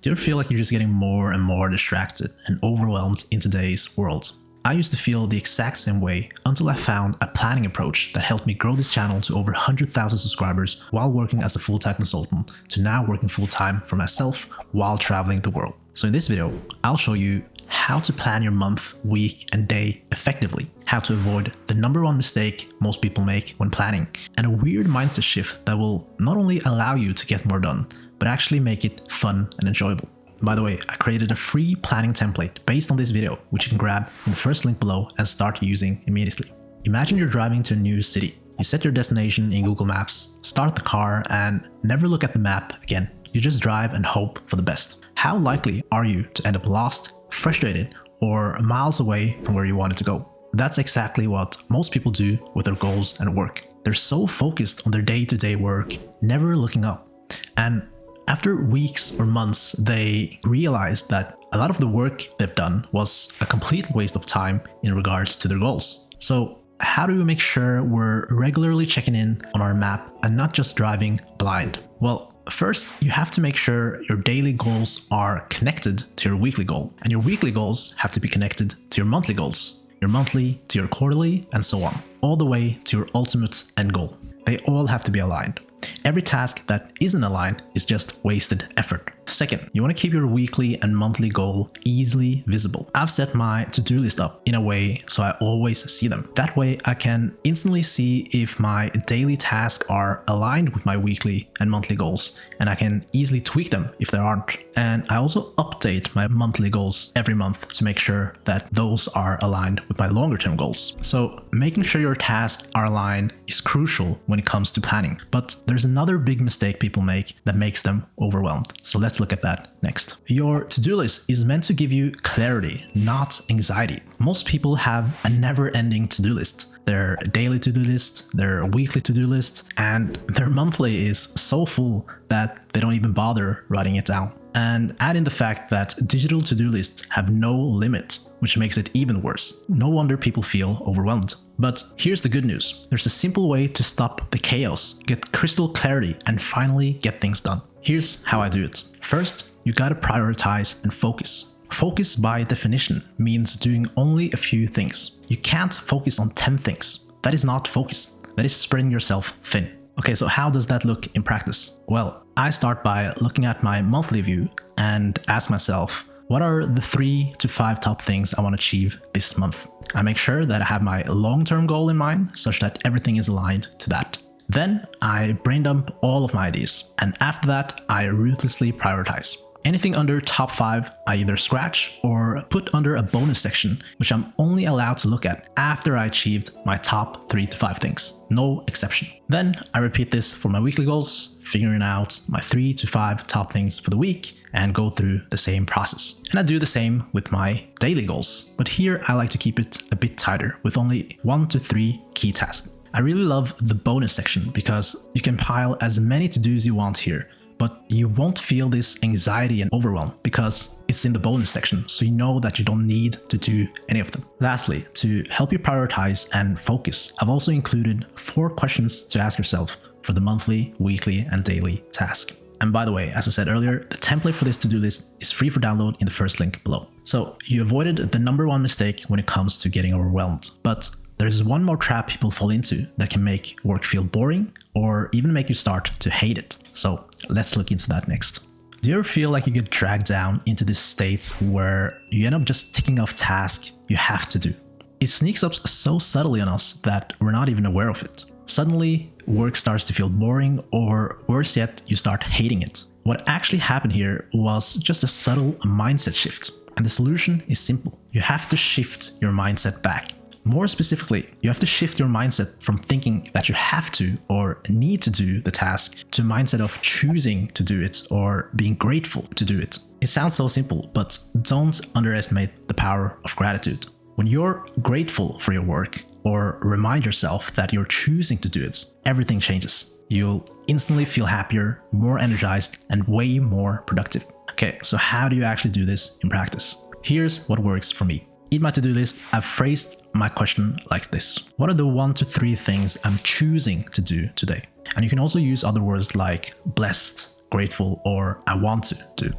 Do you ever feel like you're just getting more and more distracted and overwhelmed in today's world? I used to feel the exact same way until I found a planning approach that helped me grow this channel to over 100,000 subscribers while working as a full-time consultant to now working full-time for myself while traveling the world. So in this video, I'll show you how to plan your month, week, and day effectively, how to avoid the #1 mistake most people make when planning, and a weird mindset shift that will not only allow you to get more done, but actually make it fun and enjoyable. By the way, I created a free planning template based on this video, which you can grab in the first link below and start using immediately. Imagine you're driving to a new city. You set your destination in Google Maps, start the car, and never look at the map again. You just drive and hope for the best. How likely are you to end up lost, frustrated, or miles away from where you wanted to go? That's exactly what most people do with their goals and work. They're so focused on their day-to-day work, never looking up. And after weeks or months, they realized that a lot of the work they've done was a complete waste of time in regards to their goals. So how do we make sure we're regularly checking in on our map and not just driving blind? Well, first, you have to make sure your daily goals are connected to your weekly goal, and your weekly goals have to be connected to your monthly goals, your monthly to your quarterly, and so on, all the way to your ultimate end goal. They all have to be aligned. Every task that isn't aligned is just wasted effort. Second, you want to keep your weekly and monthly goal easily visible. I've set my to-do list up in a way so I always see them. That way I can instantly see if my daily tasks are aligned with my weekly and monthly goals, and I can easily tweak them if they aren't. And I also update my monthly goals every month to make sure that those are aligned with my longer term goals. So making sure your tasks are aligned is crucial when it comes to planning. But there's another big mistake people make that makes them overwhelmed. So let's look at that next. Your to-do list is meant to give you clarity, not anxiety. Most people have a never-ending to-do list. Their daily to-do list, their weekly to-do list, and their monthly is so full that they don't even bother writing it down. And add in the fact that digital to-do lists have no limit, which makes it even worse. No wonder people feel overwhelmed. But here's the good news. There's a simple way to stop the chaos, get crystal clarity, and finally get things done. Here's how I do it. First, you gotta prioritize and focus. Focus by definition means doing only a few things. You can't focus on 10 things. That is not focus. That is spreading yourself thin. Okay, so how does that look in practice? Well, I start by looking at my monthly view and ask myself, what are the 3 to 5 top things I want to achieve this month? I make sure that I have my long-term goal in mind such that everything is aligned to that. Then I brain dump all of my ideas, and after that I ruthlessly prioritize. Anything under top 5 I either scratch or put under a bonus section, which I'm only allowed to look at after I achieved my top 3 to 5 things. No exception. Then I repeat this for my weekly goals, figuring out my 3 to 5 top things for the week, and go through the same process. And I do the same with my daily goals, but here I like to keep it a bit tighter with only 1 to 3 key tasks. I really love the bonus section because you can pile as many to-dos you want here, but you won't feel this anxiety and overwhelm because it's in the bonus section, so you know that you don't need to do any of them. Lastly, to help you prioritize and focus, I've also included 4 questions to ask yourself for the monthly, weekly, and daily task. And by the way, as I said earlier, the template for this to-do list is free for download in the first link below. So you avoided the #1 mistake when it comes to getting overwhelmed, but there's one more trap people fall into that can make work feel boring or even make you start to hate it. So let's look into that next. Do you ever feel like you get dragged down into this state where you end up just ticking off tasks you have to do? It sneaks up so subtly on us that we're not even aware of it. Suddenly, work starts to feel boring, or worse yet, you start hating it. What actually happened here was just a subtle mindset shift. And the solution is simple. You have to shift your mindset back. More specifically, you have to shift your mindset from thinking that you have to or need to do the task to a mindset of choosing to do it or being grateful to do it. It sounds so simple, but don't underestimate the power of gratitude. When you're grateful for your work or remind yourself that you're choosing to do it, everything changes. You'll instantly feel happier, more energized, and way more productive. Okay, so how do you actually do this in practice? Here's what works for me. In my to-do list, I've phrased my question like this. What are the 1 to 3 things I'm choosing to do today? And you can also use other words like blessed, grateful, or I want to do.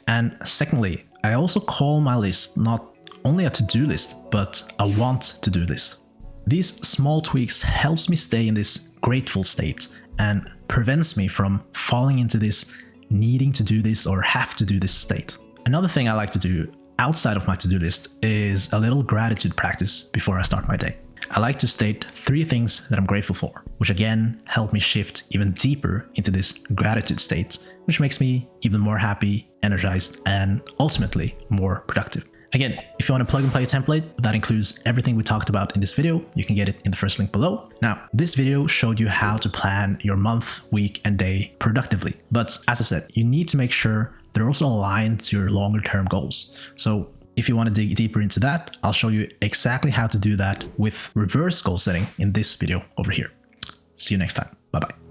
And secondly, I also call my list not only a to-do list, but a want to do list. These small tweaks helps me stay in this grateful state and prevents me from falling into this needing to do this or have to do this state. Another thing I like to do outside of my to-do list is a little gratitude practice before I start my day. I like to state 3 things that I'm grateful for, which again help me shift even deeper into this gratitude state, which makes me even more happy, energized, and ultimately more productive. Again, if you want to plug and play a template that includes everything we talked about in this video, you can get it in the first link below. Now, this video showed you how to plan your month, week, and day productively. But as I said, you need to make sure they're also aligned to your longer term goals. So if you want to dig deeper into that, I'll show you exactly how to do that with reverse goal setting in this video over here. See you next time. Bye-bye.